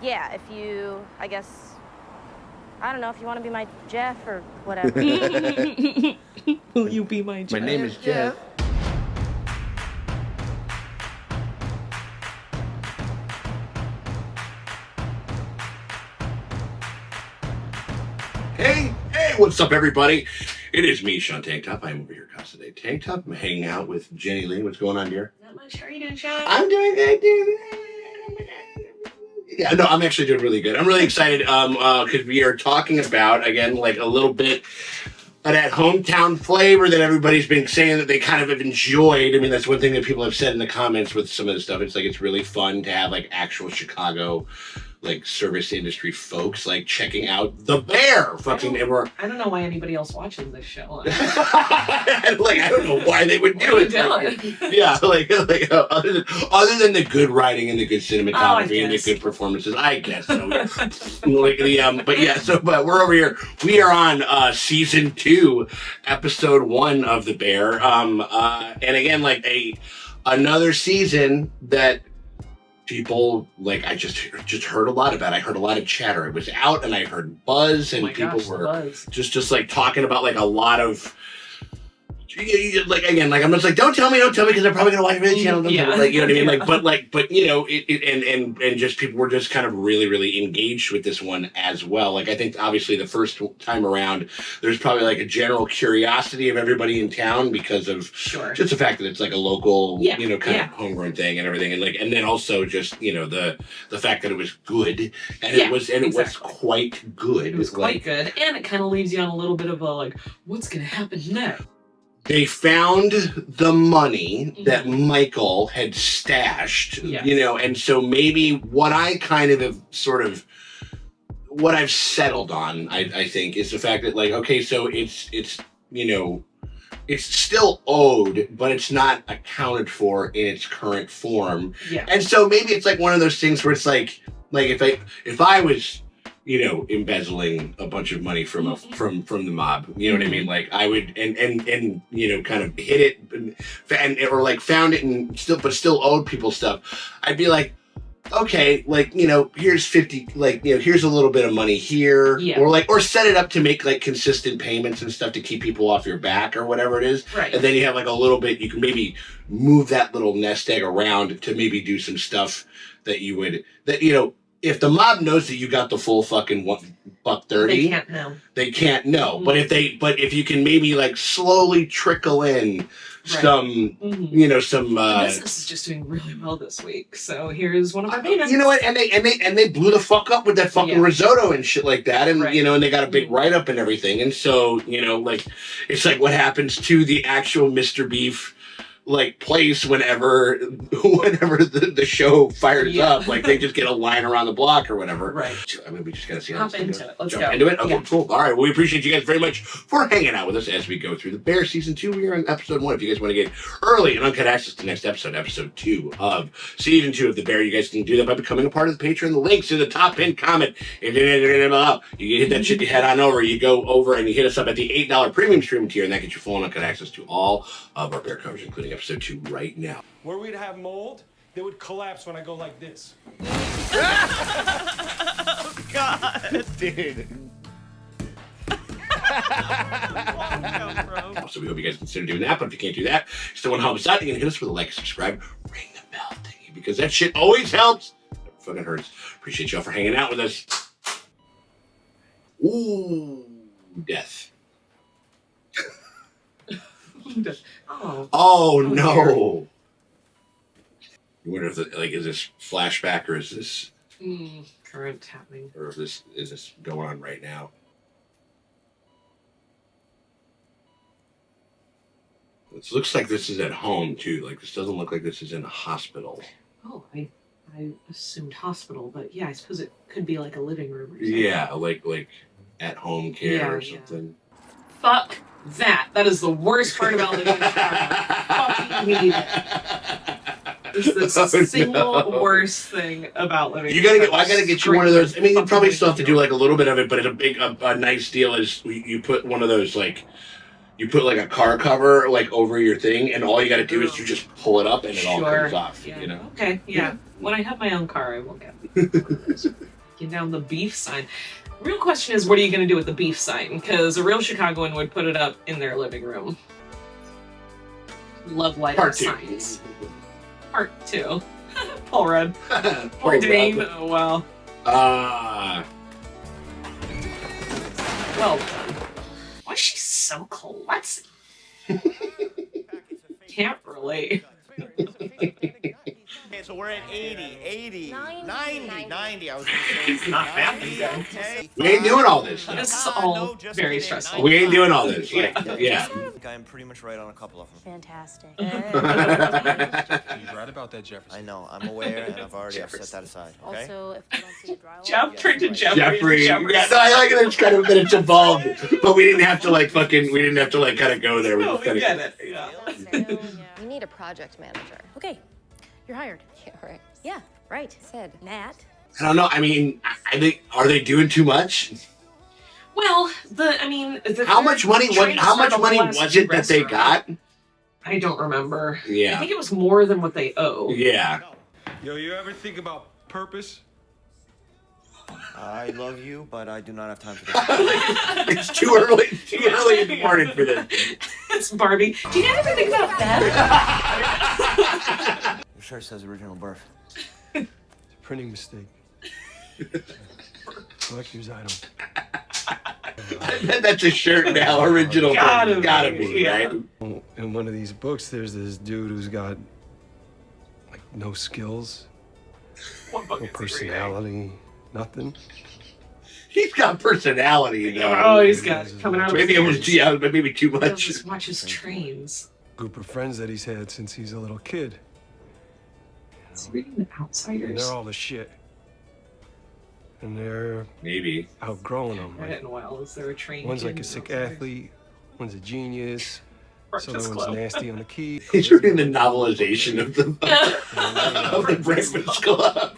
yeah, if you, I guess, I don't know, if you want to be my Jeff or whatever. Will you be my Jeff? My name is Jeff. Hey, what's up, everybody? It is me, Sean Tank Top. I'm over here, Casa de Tank Top. I'm hanging out with Jenny Lee. What's going on, dear? Not much. How are you doing, Sean? I'm doing good, dude. Yeah, no, I'm actually doing really good. I'm really excited because we are talking about, again, like a little bit of that hometown flavor that everybody's been saying that they kind of have enjoyed. I mean, that's one thing that people have said in the comments with some of the stuff. It's like it's really fun to have like actual Chicago like service industry folks like checking out the Bear. Fucking I don't know why anybody else watches this show. like I don't know why they would do it. Like, yeah, like other than the good writing and the good cinematography and the good performances, I guess. So, like the but we're over here. We are on season 2, episode 1 of the Bear. And again, like another season that people like I just heard a lot about. I heard a lot of chatter. It was out and I heard buzz and people were just like talking about like a lot of like again, like I'm just like don't tell me because I'm probably gonna watch the channel. Yeah. Like you know what I mean? But you know, and just people were just kind of really engaged with this one as well. Like I think obviously the first time around, there's probably like a general curiosity of everybody in town because of just the fact that it's like a local, kind of homegrown thing and everything, and like and then also just the fact that it was good and it was quite good. It was quite good, and it kind of leaves you on a little bit of a like, what's gonna happen next? They found the money that Michael had stashed, and so maybe what I kind of have what I've settled on, I think, is the fact that like, okay, so it's still owed, but it's not accounted for in its current form. Yeah. And so maybe it's like one of those things where it's like if I was embezzling a bunch of money from the mob, you know what I mean? Like I would and kind of hit it or like found it and still owed people stuff. I'd be like, okay, like here's 50, like here's a little bit of money here, or set it up to make like consistent payments and stuff to keep people off your back or whatever it is. Right. And then you have like a little bit. You can maybe move that little nest egg around to maybe do some stuff that you would If the mob knows that you got the full fucking $130, they can't know. Mm-hmm. But if you can maybe like slowly trickle in some, some. The business is just doing really well this week. So here's one of our payments. You know what? And they blew the fuck up with that fucking risotto and shit like that, and and they got a big write up and everything. And so like it's like what happens to the actual Mr. Beef like place whenever the show fires up, like they just get a line around the block or whatever. Right. I mean, we just gotta see how this goes. Let's jump into it. Okay, cool. All right. Well, we appreciate you guys very much for hanging out with us as we go through the Bear season 2. We are on episode 1. If you guys want to get early and uncut access to the next episode 2 of season 2 of the Bear, you guys can do that by becoming a part of the Patreon. The link's in the top pinned comment. You hit that shit, you head on over, you go over and you hit us up at the $8 premium streaming tier, and that gets you full and uncut access to all of our Bear coverage, including episode 2 right now. Where we'd have mold, they would collapse when I go like this. Oh, God. Dude. So we hope you guys consider doing that, but if you can't do that, you still want to help us out, you're going to hit us with a like, subscribe, ring the bell thingy, because that shit always helps. It fucking hurts. Appreciate y'all for hanging out with us. Ooh, death. Oh no! You wonder if is this flashback or is this current happening, or is this going on right now? It looks like this is at home too. Like this doesn't look like this is in a hospital. Oh, I assumed hospital, but yeah, I suppose it could be like a living room or something. Yeah, like at home care or something. Fuck that. That is the worst part about living in Chicago. Fucking hate it. It's the single worst thing about living in Chicago. I gotta get you one of those. I mean, you probably still have to do like a little bit of it, but it's a nice deal is you put one of those like, you put like a car cover like over your thing, and all you gotta do is you just pull it up and it all comes off. Yeah. Okay, yeah. When I have my own car, I will get one of those. Get down the beef sign. Real question is, what are you going to do with the beef sign? Because a real Chicagoan would put it up in their living room. Love lighting Part 2. signs. Part 2. Paul Rudd. Paul Dane. Rudd. Oh, wow. Well done. Why is she so klutzy? Can't relate. Okay, so we're at 80, 90. I was gonna say It's not bad, these guys. okay. We ain't doing all this. This is all very stressful. We ain't doing all this. Like, yeah. I think I'm pretty much right on a couple of them. Fantastic. He's right about that, Jefferson. I know, I'm aware, and I've already set that aside. Okay. Also, if we don't see the drywall, Jeff turned to Jeffrey. Jeffrey. Jeffrey. Yeah, no, I like it. It's kind of that it's involved, but we didn't have to like fucking. We didn't have to like kind of go there. No, just we kinda- get it. Yeah. We need a project manager. Okay, you're hired. Yeah, right. Yeah, right. Sid. Nat. I don't know. I mean, I think are they doing too much? Well, How much money? How much money was it that they got? I don't remember. I Yeah. think it was more than what they owe. Yeah. Yo, you ever think about purpose? I love you, but I do not have time for this. It's too early. Too early in the morning for this. It's Barbie. Do you ever think about that? Your shirt says original birth. It's a printing mistake. Collector's item. I bet that's a shirt now. Original. Gotta be, be, yeah. right? In one of these books, there's this dude who's got like no skills, What book no is he reading? personality, nothing. He's got personality though. Oh, he's got coming out of Maybe it was but maybe too He'll much. just watch his trains. Group of friends that he's had since he's a little kid. Is he reading The And Outsiders? they're all the shit. And they're Maybe. outgrowing him. I read it in a while. Is there a train? One's like kid a sick outside? athlete, one's a genius, Breakfast so one's Club. nasty on the key. He's reading the novelization of the of the Breakfast Club.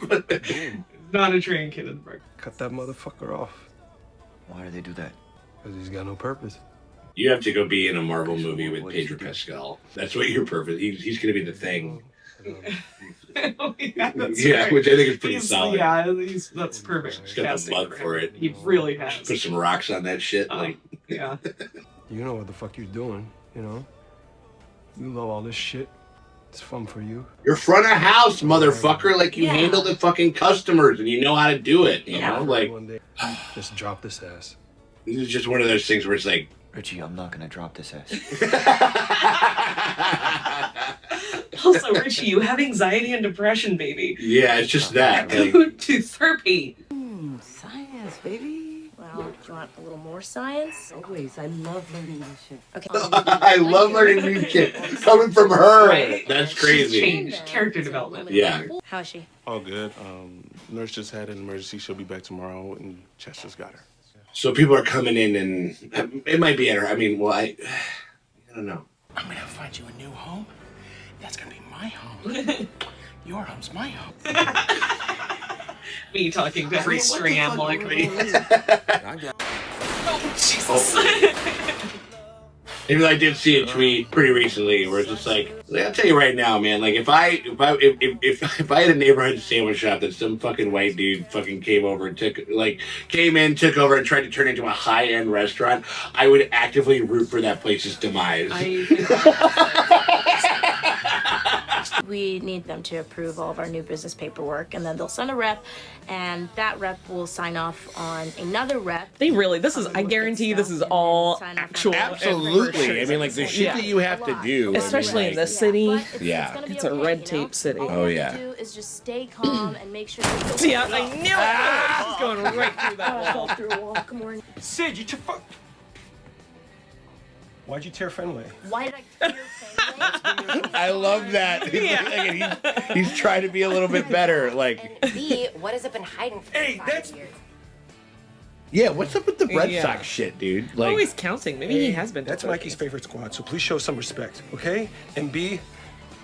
Not a train kid in the break. Cut that motherfucker off, Why do they do that? because he's got no purpose. You have to go be in a Marvel movie with Pedro Pascal. That's what your purpose. He's going to be the Thing. Yeah, that's Yeah, right. which I think is pretty He's- solid. Yeah, that's perfect. He's got the casting mug for it. He really has. Put some rocks on that shit. Like, Yeah. You know what the fuck you're doing, you know? You love all this shit. It's fun for you. you're front of house, motherfucker. Like you Yeah. handle the fucking customers and you know how to do it. You know, like One day, just drop this ass. this is just one of those things where it's like. Richie, I'm not gonna drop this ass. Also, Richie, you have anxiety and depression, baby. Yeah, it's just that. Like, Go to therapy. Science, baby. Well, do you want a little more science? Always. I love learning this shit. Okay. I love learning new shit coming from her. Right? That's She's crazy. changed. Character development. Yeah. How is she? All good. Nurse just had an emergency. She'll be back tomorrow, and Chester's got her. So people are coming in, and it might be at her. I mean, well, I don't know. I'm gonna find you a new home. That's gonna be my home. Your home's my home. Me talking to every string animal like me. Oh, Jesus. Maybe I did see a tweet pretty recently where it's just like I'll tell you right now, man. Like if I had a neighborhood sandwich shop that some fucking white dude fucking came over and took over and tried to turn into a high-end restaurant, I would actively root for that place's demise. We need them to approve all of our new business paperwork, and then they'll send a rep, and that rep will sign off on another rep. I guarantee this is all actual. Absolutely. I mean, like the shit that you have to do, Especially in this city. Yeah. It's a red tape city. All Oh, you yeah. have to do is just stay calm and make sure you Yeah, I knew it. She's going right through that wall. through a wall. Come on. Sid, you took fuck. Why'd you tear Fenway? Why did I tear Fenway? I love that. He's trying to be a little bit better. Like, And B, what has it been hiding for Hey, 5 that's- years? yeah, what's up with the Red Yeah. Sox shit, dude? Like, counting. Maybe he has been. That's Mikey's favorite squad, so please show some respect, okay? And B,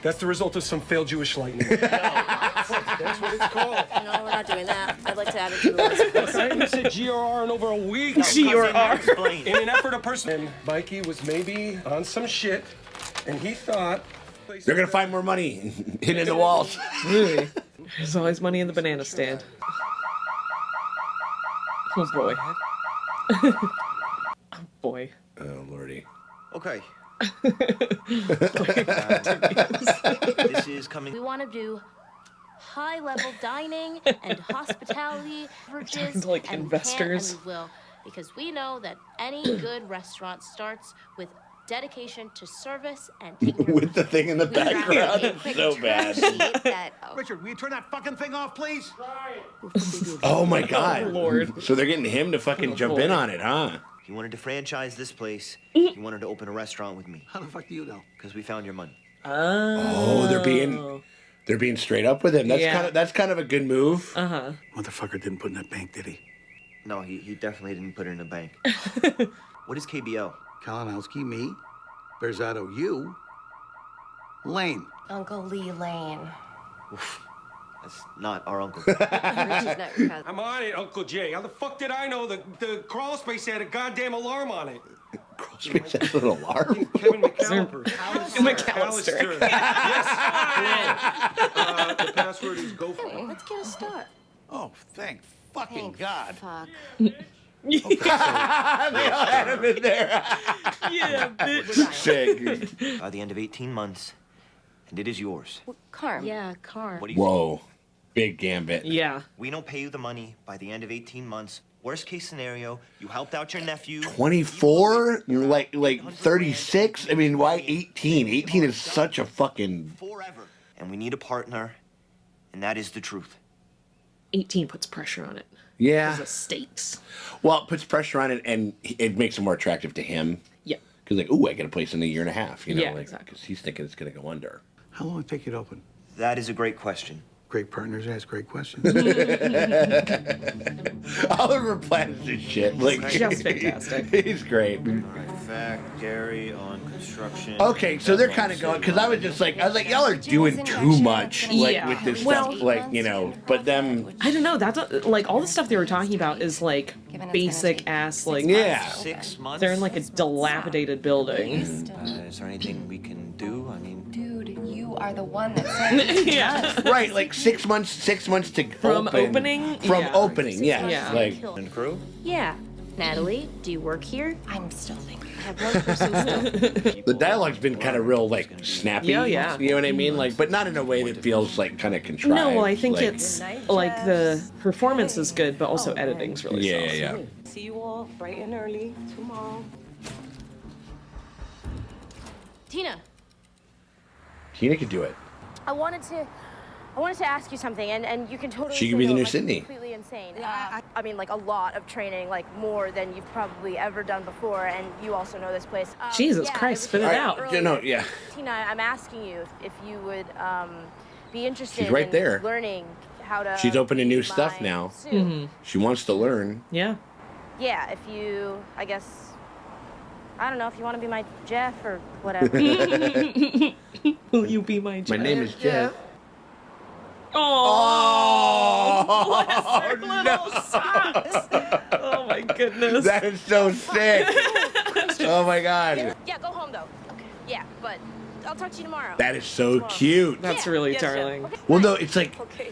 that's the result of some failed Jewish lightning. That's what it's called. No, we're not doing that. I'd like to add it to the list. Okay, you said GRR in over a week. GRR. In an effort to person. And Mikey was maybe on some shit, and he thought they're gonna find more money hidden in the walls. Really? There's always money in the banana stand. Oh boy. Oh boy. Oh lordy. Okay. This is coming. We want to do high-level dining and hospitality Talking to, like, and investors. We can't and we will, because we know that any good restaurant starts with dedication to service and taking care With the thing in the We rather background, be it's quick so bad. Richard, will you turn that fucking thing off, please? Oh my god. Oh, Lord. So they're getting him to fucking jump in boy. on it, huh? He wanted to franchise this place. He wanted to open a restaurant with me. How the fuck do you know? Because we found your money. Oh, they're being straight up with him. That's kind of a good move. Uh-huh. Motherfucker didn't put in that bank, did he? No, he definitely didn't put it in a bank. What is KBO? Kalinowski, me, Berzado, you, Lane. Uncle Lee Lane. That's not our uncle. Richie's not your cousin. I'm on it, Uncle Jay. How the fuck did I know the crawl space had a goddamn alarm on it? Crawl space has an alarm. Kevin McAllister. McAllister. Yes. The password is go for it. Let's get a start. Oh, thank fucking God. Fuck. They all had him in there. Yeah, bitch. Sick. By the end of 18 months, and it is yours. Carm. Yeah, Carm. What do you think? Whoa. Big gambit. Yeah. We don't pay you the money by the end of 18 months. Worst case scenario, you helped out your nephew. 24? You're like 36? I mean, why 18? 18 is such a fucking... Forever. And we need a partner, and that is the truth. 18 puts pressure on it. Yeah. Because of stakes. Well, it puts pressure on it, and it makes it more attractive to him. Yeah. Because, like, ooh, I get a place in a year and a half, you know? Yeah, like, exactly. Because he's thinking it's going to go under. How long did it take you to open? That is a great question. Great partners ask great questions. Oliver plans this shit. Like, Just fantastic. He's great. Fact, Gary on construction. Okay, so they're kind of going, because I was like, y'all are doing too much, like, Yeah. with this Well- stuff, like, you know, but them, I don't know. That's like all the stuff they were talking about is like basic ass like. yeah. 6 months. They're in like a dilapidated building. Is there anything we can do? I mean, Dude, you are the one that said Yeah. Right, like 6 months to From open. opening? From Yeah. opening, yeah. Yeah. Like, and crew? Yeah. Natalie, do you work here? I'm still thinking. I have one person still. the dialogue's been kind of real, like, snappy. Oh, yeah. You know what I mean? Like, but not in a way that feels, like, kind of contrived. No, well, I think like, it's like the performance is good, but also editing's really solid. Yeah. See you all bright and early tomorrow. Tina, Tina could do it. I wanted to ask you something, and you can totally. She could say be the no, new like, Sydney. Completely insane. I mean, like a lot of training, like more than you've probably ever done before, and you also know this place. Jesus yeah, Christ, I spit was it just out. earlier- No, yeah. Tina, I'm asking you if you would be interested She's right in there. learning how to. She's opening new be stuff my now. sous. Mm-hmm. She wants to learn. Yeah. Yeah, if you, I guess, I don't know, if you want to be my Jeff or whatever. Will you be my My name is Jeff. Oh, Oh, little socks. Oh my goodness. That is so sick. Oh my god. Yeah, go home though. Okay. Yeah, but I'll talk to you tomorrow. That is so cute. That's Yeah, really yes, Jeff. darling. Okay, Well, bye. no, it's like Okay.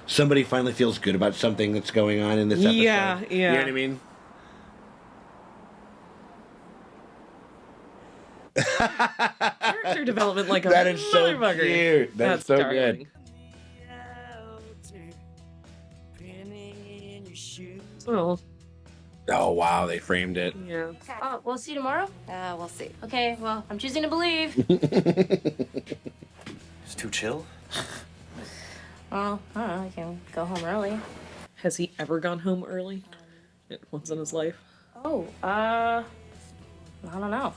somebody finally feels good about something that's going on in this episode. Yeah, yeah. You know what I mean? Character development like a That is so motherfucker. cute. That's so darling. good. Well, Oh wow, they framed it. yeah. Oh, we'll see you tomorrow? We'll see. Okay, well, I'm choosing to believe. It's too chill. Well, I don't know, I can go home early. Has he ever gone home early? Once in his life? Oh, I don't know.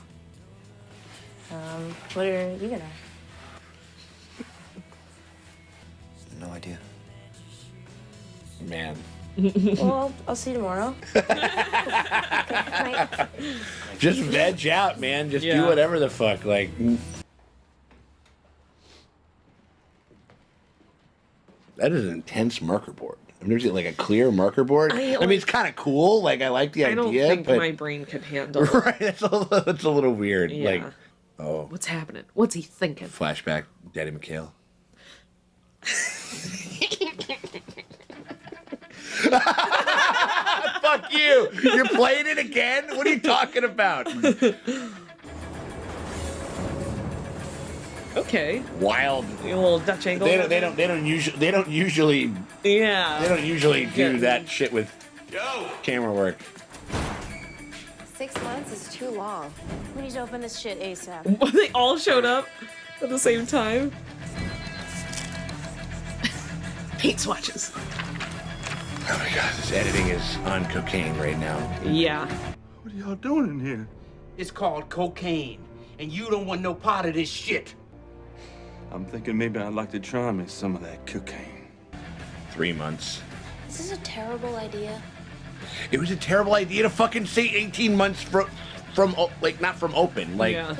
What are you gonna? No idea. Man. Well, I'll see you tomorrow. Just veg out, man. Just do Yeah. whatever the fuck. Like that is an intense marker board. I've never seen like a clear marker board. I mean, it's kind of cool. Like I like the I don't idea, think but my brain could handle it. right, that's a little weird. Yeah. Like, oh, What's happening? What's he thinking? flashback, Daddy McHale. Fuck you. You're playing it again? What are you talking about? Okay. Wild. A little Dutch angle. They don't usually Yeah. They don't usually do that shit with camera work. 6 months is too long. We need to open this shit ASAP. They all showed up at the same time. Paint swatches. Oh my god, this editing is on cocaine right now. Yeah. What are y'all doing in here? It's called cocaine, and you don't want no part of this shit. I'm thinking maybe I'd like to try me some of that cocaine. 3 months. Is this a terrible idea? It was a terrible idea to fucking say 18 months from like not from open, like Yeah.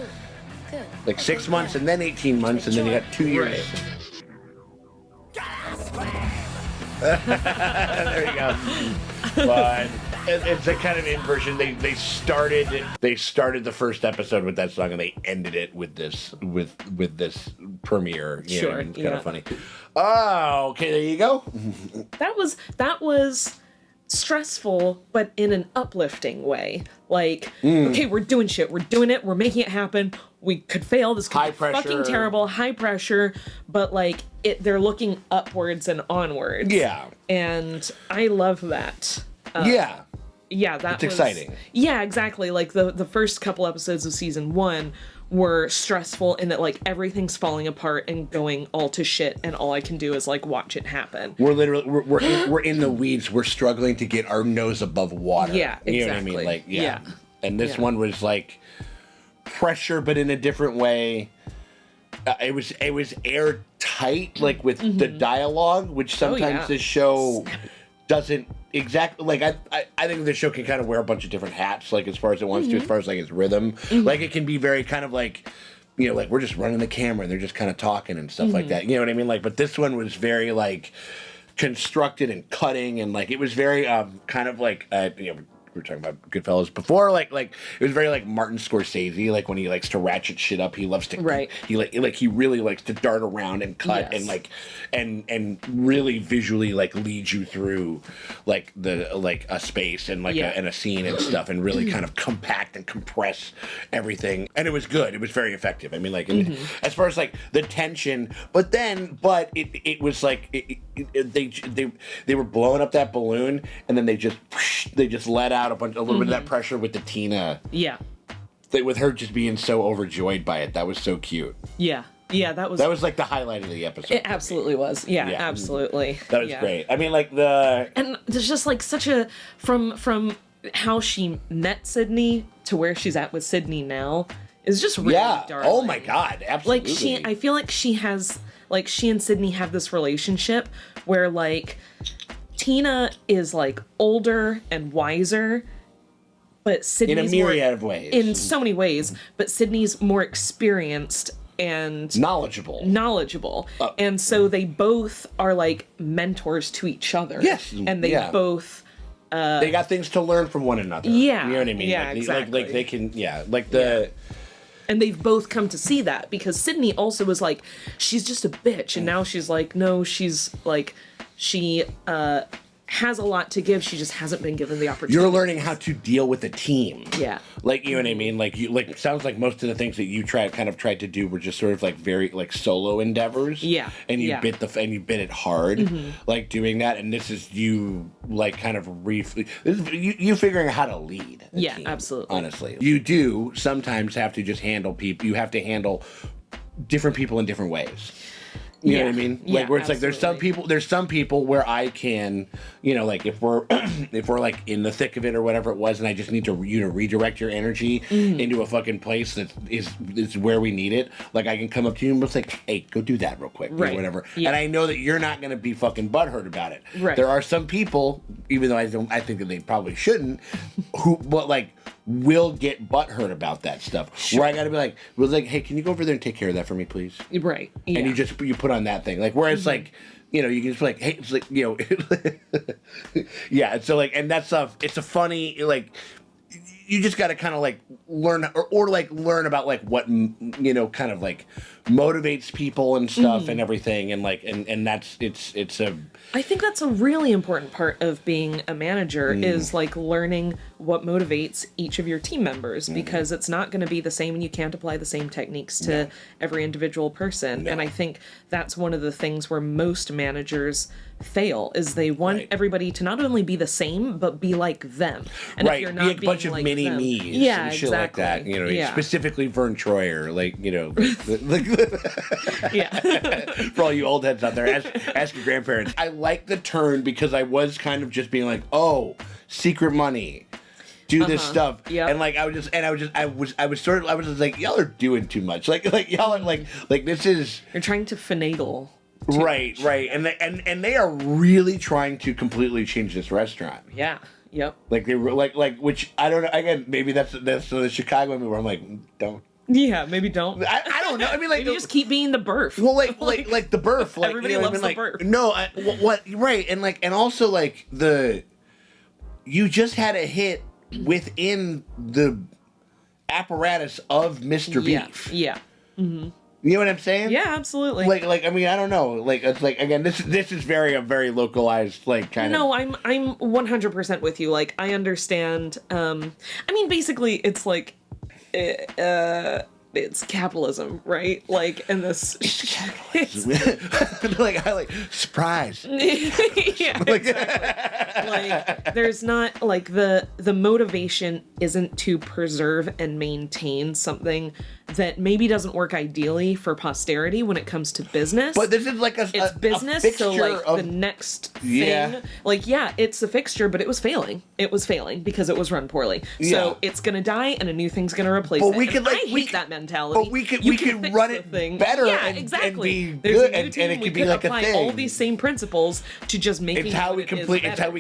Good. like 6 months and then 18 months and then you got 2 years. There you go. But it's a kind of inversion. They started the first episode with that song and they ended it with this premiere. You know, Sure, it's kind yeah. of funny. Oh, okay, there you go. That was stressful, but in an uplifting way. Like, okay, we're doing shit. We're doing it. We're making it happen. We could fail. This could High be pressure. fucking terrible. High pressure, but like they're looking upwards and onwards. Yeah. And I love that. Yeah. Yeah, It's exciting. Yeah, exactly. Like the first couple episodes of season 1 were stressful in that like everything's falling apart and going all to shit, and all I can do is like watch it happen. We're literally we're in the weeds. We're struggling to get our nose above water. Yeah, You know what I exactly. mean? Like Yeah. And this Yeah. one was like pressure, but in a different way. It was airtight, like with the dialogue, which sometimes yeah. this show doesn't exactly like. I think the show can kind of wear a bunch of different hats, like as far as it wants to, as far as like its rhythm. Like it can be very kind of like, you know, like we're just running the camera and they're just kind of talking and stuff like that. You know what I mean? Like, but this one was very like constructed and cutting, and like it was very kind of like you know. We were talking about Goodfellas before, like it was very like Martin Scorsese, like when he likes to ratchet shit up, he loves to he really likes to dart around and cut and like and really visually like lead you through like the like a space and like and a scene and stuff, and really kind of compact and compress everything, and it was good. It was very effective. I mean, like as far as like the tension, but it was like they were blowing up that balloon, and then they just let out a little bit of that pressure with the Tina. Yeah. With her just being so overjoyed by it. That was so cute. Yeah. Yeah, that was like the highlight of the episode. It absolutely was. Yeah, absolutely. That was great. I mean, like and there's just like such a from how she met Sydney to where she's at with Sydney now is just really darling. Oh my god, absolutely. Like I feel like she and Sydney have this relationship where like Tina is like older and wiser, but Sydney's in a myriad of ways. In so many ways, but Sydney's more experienced and knowledgeable. And so they both are like mentors to each other. Yes. And they both they got things to learn from one another. Yeah. You know what I mean? Yeah, exactly. Like they can And they've both come to see that, because Sydney also was like, she's just a bitch, and now she's like, no, she's like, she has a lot to give. She just hasn't been given the opportunity. You're learning how to deal with a team. Yeah. Like, you know what I mean? Like, it sounds like most of the things that you tried to do were just sort of like very like solo endeavors. Yeah. And you bit it hard, like doing that. And this is you like kind of you figuring out how to lead. Yeah, team, absolutely. Honestly, you do sometimes have to just handle people. You have to handle different people in different ways. You know what I mean? Yeah, Like where it's absolutely. like there's some people where I can, you know, like if we're like in the thick of it or whatever it was, and I just need to redirect your energy into a fucking place that is where we need it. Like I can come up to you and be like, hey, go do that real quick, or whatever. Yeah. And I know that you're not gonna be fucking butthurt about it. Right. There are some people, even though I think that they probably shouldn't, but will get butthurt about that stuff. Sure. Where I gotta be like, hey, can you go over there and take care of that for me, please? Right. Yeah. And you put on that thing. Like, whereas, like, you know, you can just be like, hey, it's like, you know, yeah. So, like, and that stuff, it's a funny, like, you just got to kind of like learn or like learn about like what kind of like motivates people and stuff and everything, and like and that's it's a. I think that's a really important part of being a manager is like learning what motivates each of your team members, because it's not going to be the same and you can't apply the same techniques to every individual person. And I think that's one of the things where most managers fail is they want everybody to not only be the same but be like them. And if you're not be a bunch of like mini them, me's and shit like that, specifically Vern Troyer, for all you old heads out there, ask your grandparents. I like the turn because I was kind of just being like, oh, secret money, do this stuff, and like I was just like, y'all are doing too much, like y'all are like this is, you're trying to finagle. Right, and they are really trying to completely change this restaurant. Yeah. Yep. Like they were like which I don't know. Again, maybe that's the Chicago movie where I'm like, don't. Yeah, maybe don't. I don't know. I mean, like maybe just keep being the Burf. Well, like the Burf. Like, everybody loves the Burf. No, what right, and also like you just had a hit within the apparatus of Mr. Beef. Yeah. Mm-hmm. You know what I'm saying? Yeah, absolutely. Like I mean, I don't know. Like it's like, again, this is a very localized like kind of. No, I'm 100% with you. Like I understand. I mean, basically, it's like, it's capitalism, right? Like, and this. Like I like surprise. Yeah. Exactly. Like there's not like the motivation isn't to preserve and maintain something that maybe doesn't work ideally for posterity when it comes to business. But this is like it's business, so like the next thing, like it's a fixture, but it was failing. It was failing because it was run poorly. So it's gonna die, and a new thing's gonna replace it. We could I hate that mentality. But we could run it better. Exactly. And be good, and it could be like a thing. All these same principles to just make it's how we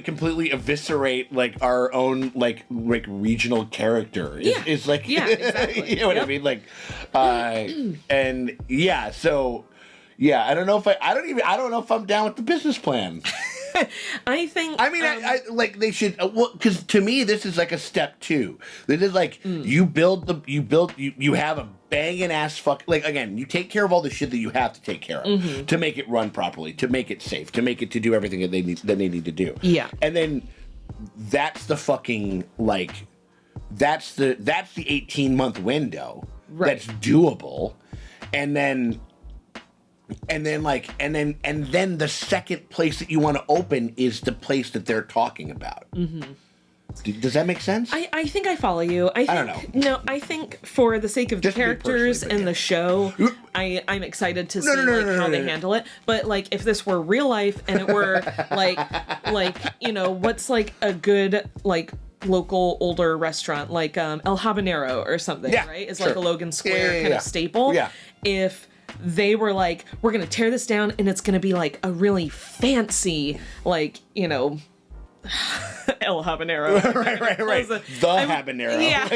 completely eviscerate like our own like regional character. It's like exactly. You know what I mean? Like, and so I don't know if I don't know if I'm down with the business plan. I like they should, because to me this is like a step 2. This is like you have a banging ass like, again, you take care of all the shit that you have to take care of to make it run properly, to make it safe, to do everything that they need to do. Yeah. And then that's the fucking like that's the 18-month window that's doable, and then the second place that you want to open is the place that they're talking about. Does that make sense? I think I follow you. I don't know. No, I think for the sake of the characters and the show, I'm excited to see how they handle it. But like, if this were real life and it were like what's like a good like local older restaurant like El Habanero or something, right? It's like a Logan Square kind of staple. Yeah. If they were like, we're gonna tear this down and it's gonna be like a really fancy, like, El Habanero. right. The Habanero. Yeah.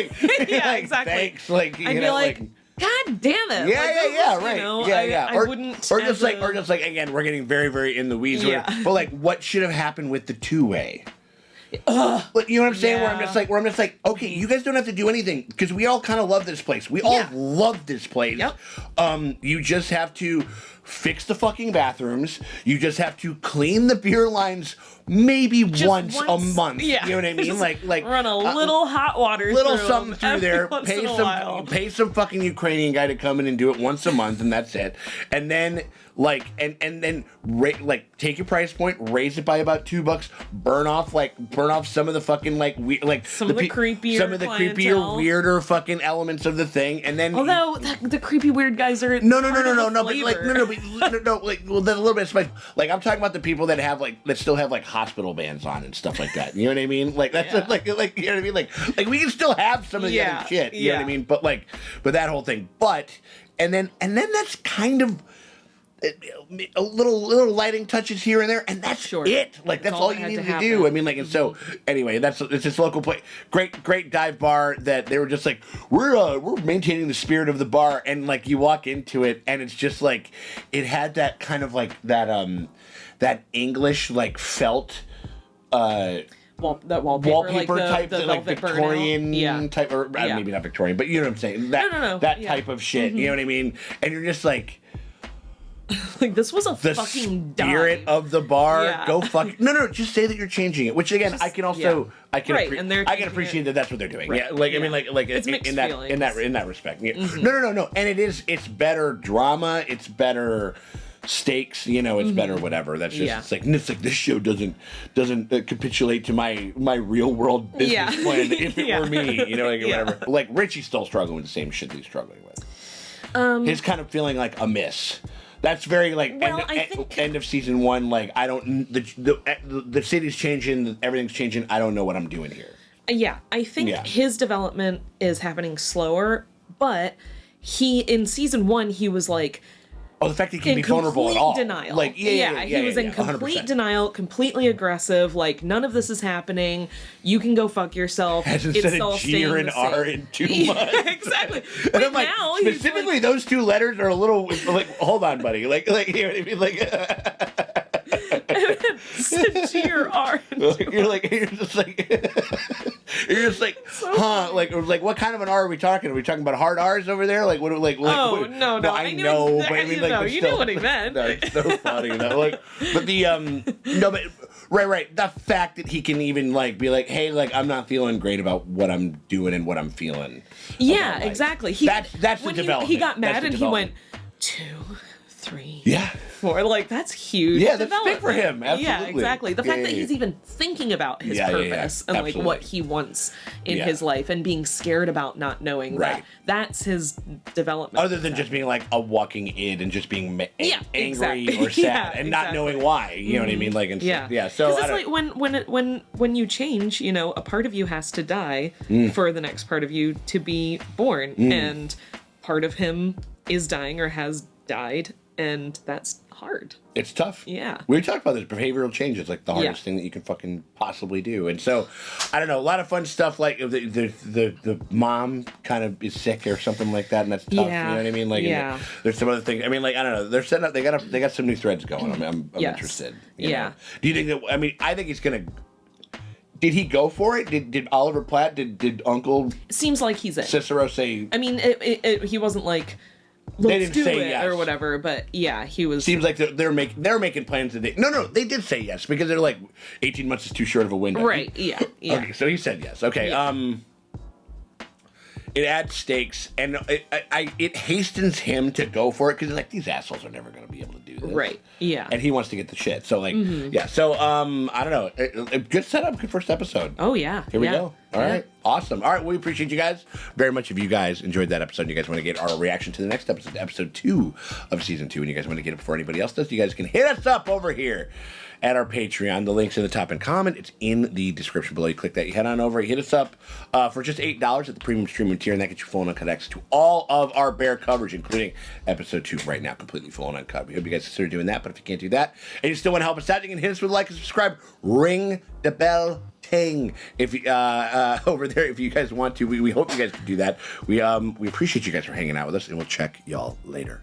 Exactly. Thanks. Like, I'd be like, God damn it. Yeah. I wouldn't. Or just like, again, we're getting very, very in the weeds. Yeah. But like, what should have happened with the 2-way? But you know what I'm saying? Yeah. Where I'm just like, okay, you guys don't have to do anything because we all kind of love this place. We all love this place. Yep. You just have to fix the fucking bathrooms. You just have to clean the beer lines maybe once a month. Yeah. You know what I mean? Like run a little hot water, something through there. Pay some fucking Ukrainian guy to come in and do it once a month, and that's it. And then like take your price point, raise it by about $2, burn off some of the fucking some of the creepier, weirder fucking elements of the thing, and then although the creepy weird guys are no, like well, there's a little bit of spice. Like I'm talking about the people that still have like hospital bands on and stuff like that. You know what I mean? Like that's like you know what I mean? Like we can still have some of the other shit. You know what I mean? But that whole thing. And then that's kind of a little lighting touches here and there, and that's it. Like that's all you need to do. I mean, like, and so anyway, it's this local place, great dive bar that they were just like, we're maintaining the spirit of the bar, and like you walk into it, and it's just like it had that kind of like that English like felt. wallpaper, type, the like velvet burnout. Victorian type, or Yeah. maybe not Victorian, but you know what I'm saying. That No. that Yeah. type of shit. You know what I mean? And you're just like. Like, this was a The fucking spirit of the bar. Yeah. Go fuck. No. Just say that you're changing it. Which again, I can also, I can, Right, and they're I can changing appreciate it. that that's what they're doing. Right. Yeah, like I mean, like It's mixed in that feelings. in that respect. Yeah. Mhm. No. And it's better drama. It's better stakes. You know, it's better whatever. That's just it's like this show doesn't capitulate to my real world business plan if it were me. You know, like whatever. Like Richie's still struggling with the same shit that he's struggling with. His kind of feeling like a miss. That's very like end of season 1. Like I don't the city's changing, everything's changing. I don't know what I'm doing here. Yeah, I think his development is happening slower, but in season 1 he was like. Oh, the fact that he can be vulnerable at all. Denial. Like He was in complete denial, completely aggressive. Like none of this is happening. You can go fuck yourself. Hasn't it's said all a G or an R in 2 months. Exactly. And But I'm like, now specifically those 2 letters are a little like, hold on, buddy. Like you know what I mean? Like G or R. you're just like, huh? Like, what kind of an R are we talking? Are we talking about hard R's over there? Like, what? Like, Oh, what, no, I know, but I mean, like, but you still, know what he meant. No, it's so funny, though. Like, but the no, but right. The fact that he can even like be like, hey, like, I'm not feeling great about what I'm doing and what I'm feeling. Yeah, exactly. That's the development. He got mad That's the and he went development. 2, 3, Yeah. 4. Like that's huge. Yeah, that's big for him. Absolutely. Yeah, exactly. The fact that he's even thinking about his purpose and like what he wants in his life and being scared about not knowing that's his development. Other than just being like a walking id and just being angry or sad Yeah, and not knowing why. You know what I mean? Like, and yeah. So it's like when you change, you know, a part of you has to die for the next part of you to be born, and part of him is dying or has died, and that's hard. It's tough. Yeah. We talked about this. Behavioral change is like the hardest thing that you can fucking possibly do. And so, I don't know, a lot of fun stuff like the mom kind of is sick or something like that, and that's tough. Yeah. You know what I mean? Like, there's some other things. I mean, like, I don't know. They're setting up. They got some new threads going. I'm interested. You know? Do you think that? I mean, I think he's gonna. Did he go for it? Did Oliver Platt? Did Uncle? Seems like he's in. Cicero say. I mean, he wasn't like. They Let's didn't do say it yes or whatever, but yeah, he was. Seems like they're making plans today. No, they did say yes because they're like 18 months is too short of a window. Right? Yeah. Okay, so he said yes. Okay. Yeah. It adds stakes and it hastens him to go for it because like these assholes are never going to be able to do this. Right. Yeah. And he wants to get the shit. So like yeah. So I don't know. Good setup. Good first episode. Oh yeah. Here we go. All right. Awesome. All right. We appreciate you guys very much. If you guys enjoyed that episode and you guys want to get our reaction to the next episode, episode 2 of season 2, and you guys want to get it before anybody else does, you guys can hit us up over here at our Patreon. The link's in the top and comment. It's in the description below. You click that, you head on over, you hit us up for just $8 at the premium streaming tier, and that gets you full and uncut access to all of our Bear coverage, including episode 2 right now, completely full and uncut. We hope you guys consider doing that, but if you can't do that and you still want to help us out, you can hit us with a like and subscribe. Ring the bell. If you over there, if you guys want to, we hope you guys can do that. We appreciate you guys for hanging out with us, and we'll check y'all later.